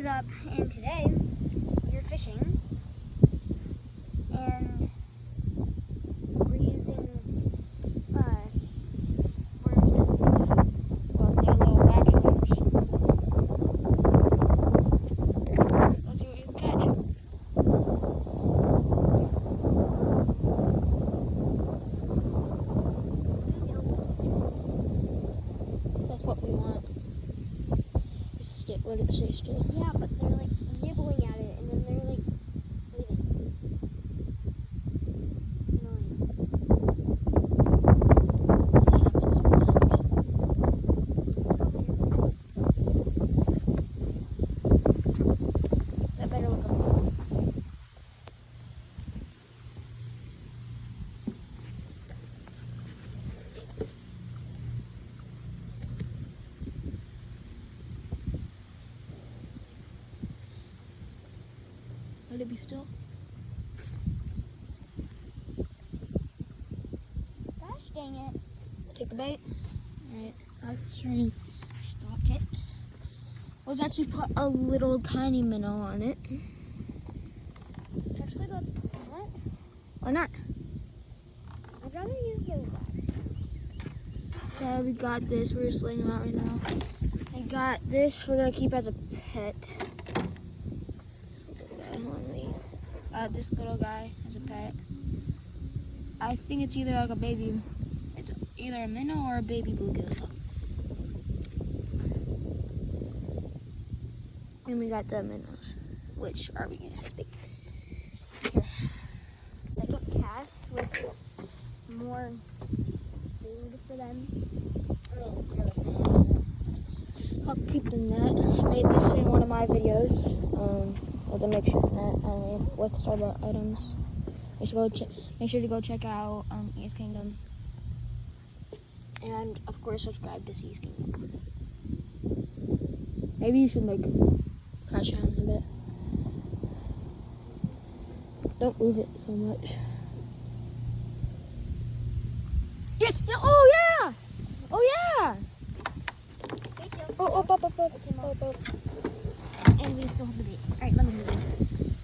is up, and today we're fishing, and we're using worms as Well, they're little vacuums. Let's see what you can catch. That's what we want. Just stay, let it stay still. Yeah, but they're like nibbling at it, and then they're like leaving. Annoying. So that happens sometimes. That better look okay. Let it be still. Gosh dang it. Take a bite. Alright, let's restock it. Let's actually put a little tiny minnow on it. Actually, let's what? Why not? I'd rather use the wax. Yeah, we got this. We're just laying them out right now. I got this. We're gonna keep as a pet. This little guy as a pet. I think it's either like a baby. It's either a minnow or a baby bluegill. And we got the minnows. Which are we gonna stick? Second cast with more food for them. I'll keep the net. I made this in one of my videos. With a makeshift net I made with Starbucks items. Make sure to go check out East Kingdom. And of course subscribe to East Kingdom. Maybe you should like catch on a bit. Don't move it so much. Yes! Yeah, oh yeah! Oh yeah! Oh, up. And we still have the bait. Alright, let me move it.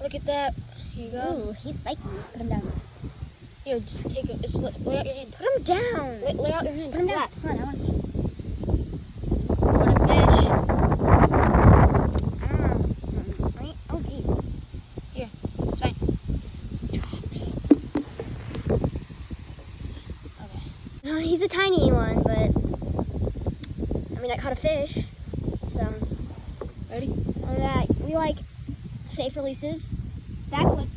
Look at that. Here you go. Ooh, he's spiky. Put him down. Here, just take it. Just lay out your hand. Put him down. Lay out your hand. Put him down. Flat. Come on, I want to see. What a fish. Right? Oh, jeez. Here, it's fine. Stop it. Okay. Oh, he's a tiny one, but I mean, I caught a fish. So, Ready? we like safe releases. Backflip.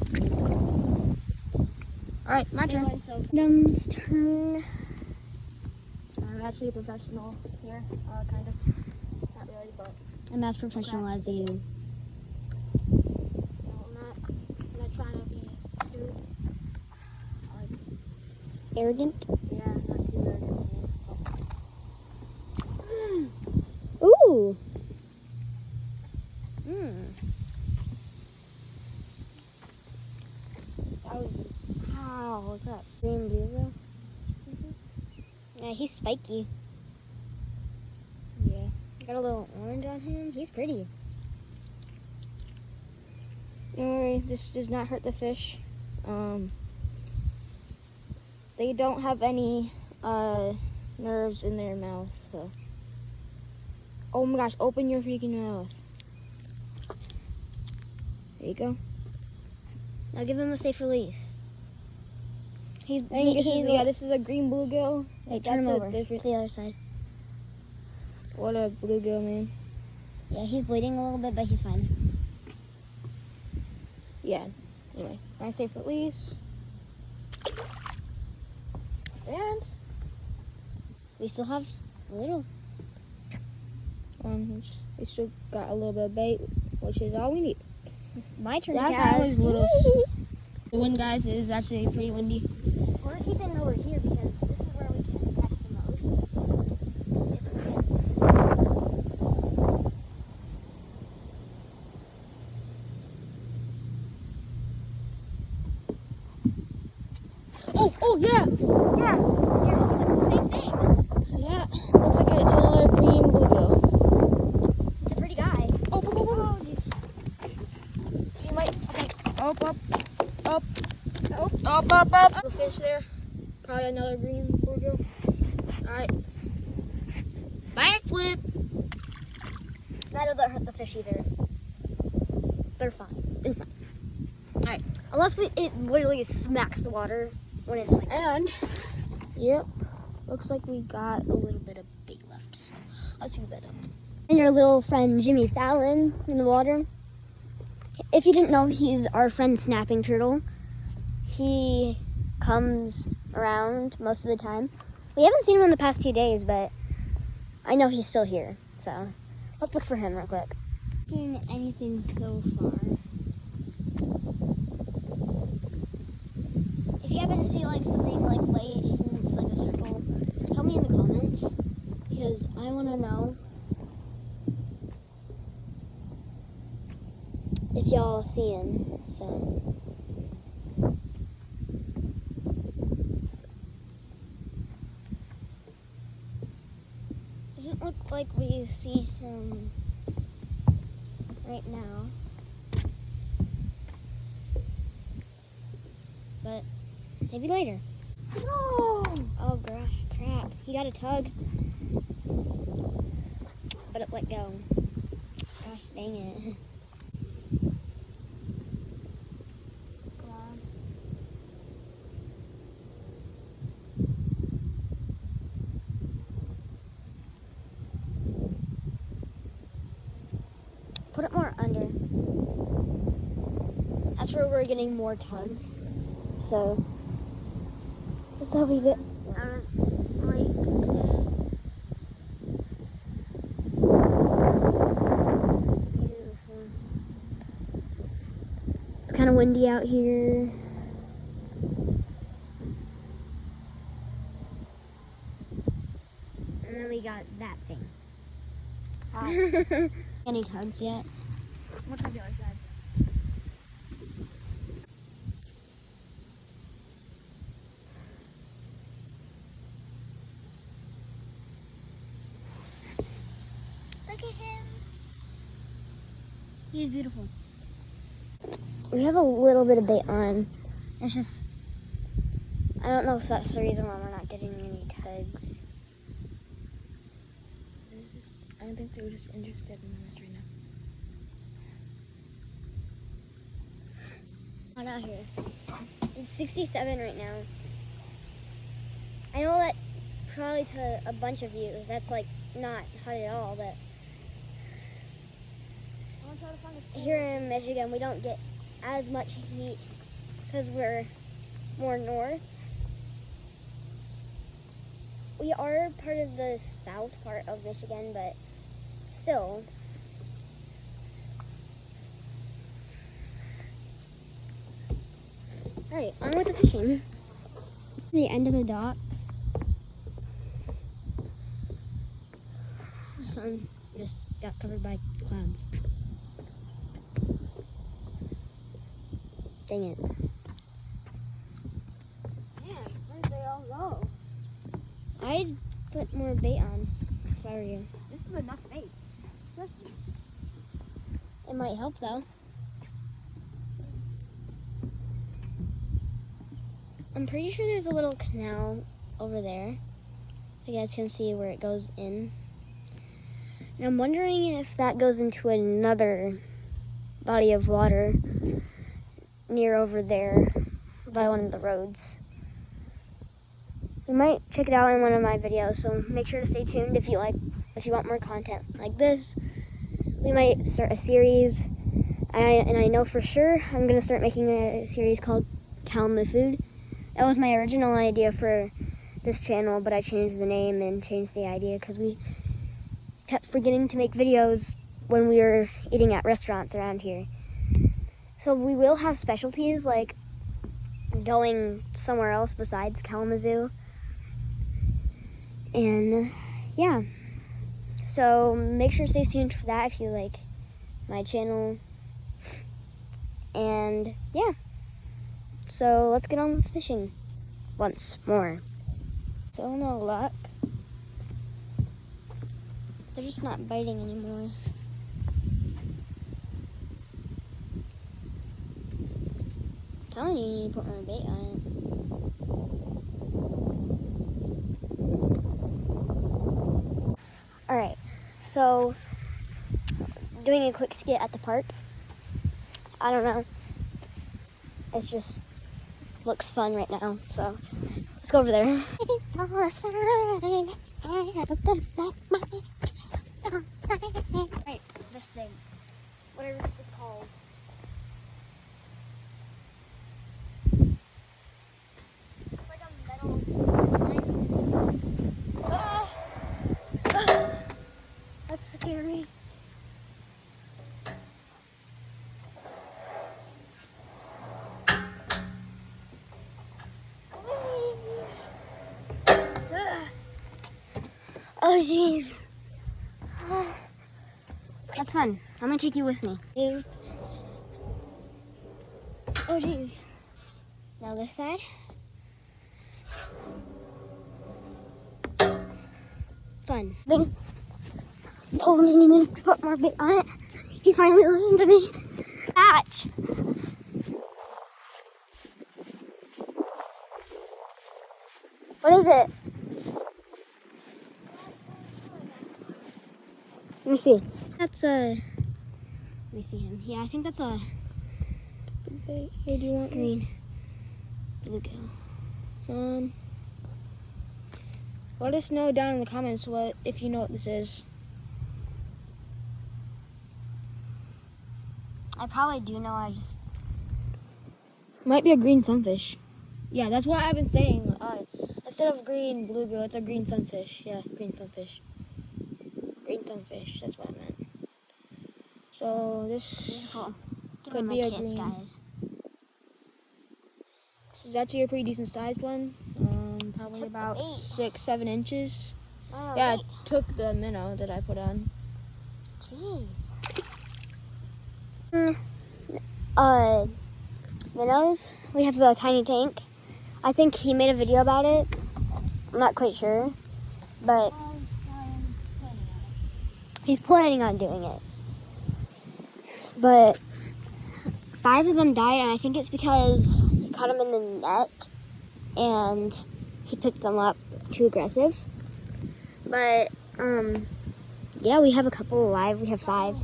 Alright, my turn. So, Dum's turn. I'm actually a professional here. Kind of. Not really, but I'm as professional as you. no, I'm not trying to be too Arrogant. yeah, not too arrogant. Ooh. Wow, what's that? Green bluegill? Yeah, he's spiky. Yeah. Got a little orange on him. He's pretty. Don't worry, this does not hurt the fish. They don't have any nerves in their mouth, so. Oh my gosh, open your freaking mouth. There you go. Now give him a safe release. I think this is a green bluegill. Hey, That's turn him a over to different- the other side. What a bluegill, man. Yeah, he's bleeding a little bit, but he's fine. Yeah. Anyway, nice safe release. And We still have a little. we still got a little bit of bait, which is all we need. My turn That to guy was cast. a little. The wind, guys, is actually pretty windy. We're keeping over here because this is where we can catch the most. Oh yeah. Yeah, that's the same thing. So yeah, looks like it's another green bluegill. It's a pretty guy. Oh, Oh, jeez. Up, up, up, up. Little fish there. Probably another green bluegill. Alright. Backflip. That doesn't hurt the fish either. They're fine. Alright. Unless it literally smacks the water when it's like. And, yep. Looks like we got a little bit of bait left. So let's use that up. And your little friend Jimmy Fallon in the water. If you didn't know, he's our friend Snapping Turtle. He comes around most of the time. We haven't seen him in the past 2 days, but I know he's still here. So let's look for him real quick. Seen anything so far? If you happen to see like something like late, even if it's like a circle, tell me in the comments because I want to know if y'all see him. So doesn't look like we see him right now, but maybe later. No! Oh crap, he got a tug, but it let go. Gosh dang it. Put it more under. That's where we're getting more tugs. So let's hope we get It's kind of windy out here. And then we got that thing. Any tugs yet? What's on the other side? Look at him. He's beautiful. We have a little bit of bait on. It's just, I don't know if that's the reason why we're not getting any tugs. I don't think they were just interested in this right now. Hot out here. It's 67 right now. I know that probably to a bunch of you, that's like not hot at all, but here in Michigan, we don't get as much heat because we're more north. We are part of the south part of Michigan, but still. Alright, on with the fishing. The end of the dock. The sun just got covered by clouds. Dang it. Man, where did they all go? I'd put more bait on if I were you. This is enough bait. It might help though. I'm pretty sure there's a little canal over there. You guys can see where it goes in. And I'm wondering if that goes into another body of water near over there by one of the roads. We might check it out in one of my videos, so make sure to stay tuned if you want more content like this. We might start a series, and I know for sure I'm gonna start making a series called Kalamazoo. That was my original idea for this channel, but I changed the name and changed the idea because we kept forgetting to make videos when we were eating at restaurants around here. So we will have specialties like going somewhere else besides Kalamazoo. And yeah, so make sure to stay tuned for that if you like my channel. And yeah, so let's get on with fishing once more. So no luck. They're just not biting anymore. telling you, you need to put more bait on it. Alright, so doing a quick skit at the park. I don't know. It just looks fun right now, so let's go over there. Right, this thing. Whatever this is called. It's like a metal line. That's scary. Oh jeez. That's fun. I'm gonna take you with me. Oh jeez. Now this side. Fun. Then told him he needed to put more bait on it. He finally listened to me. Catch. What is it? Let me see. That's a. Let me see him. Yeah, I think that's a Big bait. Here, do you want green bluegill. Let us know down in the comments if you know what this is. I probably do know. I just. Might be a green sunfish. Yeah, that's what I've been saying. Instead of green bluegill, it's a green sunfish. Yeah, green sunfish. Green sunfish. That's what I meant. So this Beautiful. Give could him be a a kiss, green. guys. This is actually a pretty decent sized one. Probably Took the about bait. 6-7 inches. Oh, Yeah, wait. it took the minnow that I put on. Jeez. Minnows. We have the tiny tank. I think he made a video about it. I'm not quite sure, but he's planning on doing it. But 5 of them died, and I think it's because he caught them in the net and he picked them up too aggressive. But yeah, we have a couple alive. We have 5.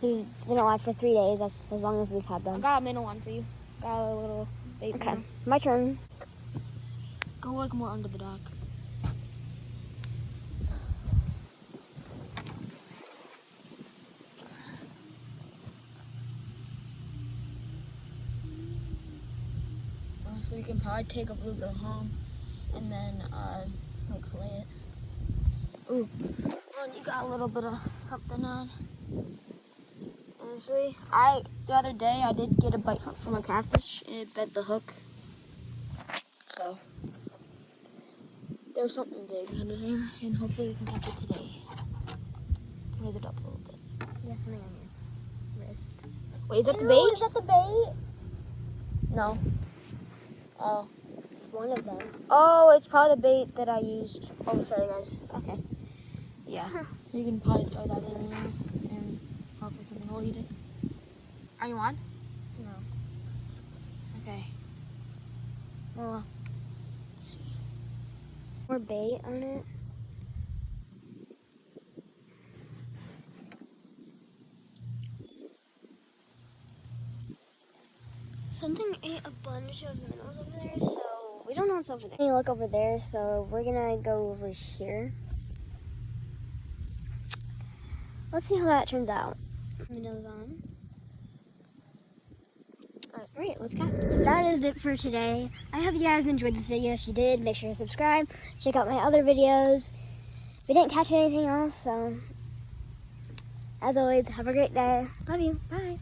We've been alive for 3 days. That's as long as we've had I them. got a minnow one for you. Got a little bait. Okay, minnow. my turn. Go like more under the dock. So we can probably take a bluegill home and then like fillet it. Ooh, well, you got a little bit of something on. Honestly, the other day I did get a bite from a catfish and it bent the hook. So there's something big under there, and hopefully we can catch it today. Raise it up a little bit. Yes, something on your wrist. Wait, is that the bait? Is that the bait? No. Oh. It's one of them. Oh, it's probably the bait that I used. Oh, sorry guys. Okay. Yeah. You can probably throw that in there and hopefully something will eat it. Are you on? No. Okay. Well, let's see. More bait on it. Something ate a bunch of minnows over there, so we don't know what's over there. Let me look over there, so we're gonna go over here. Let's see how that turns out. Minnows on. Alright, let's cast. That is it for today. I hope you guys enjoyed this video. If you did, make sure to subscribe. Check out my other videos. We didn't catch anything else, so as always, have a great day. Love you. Bye.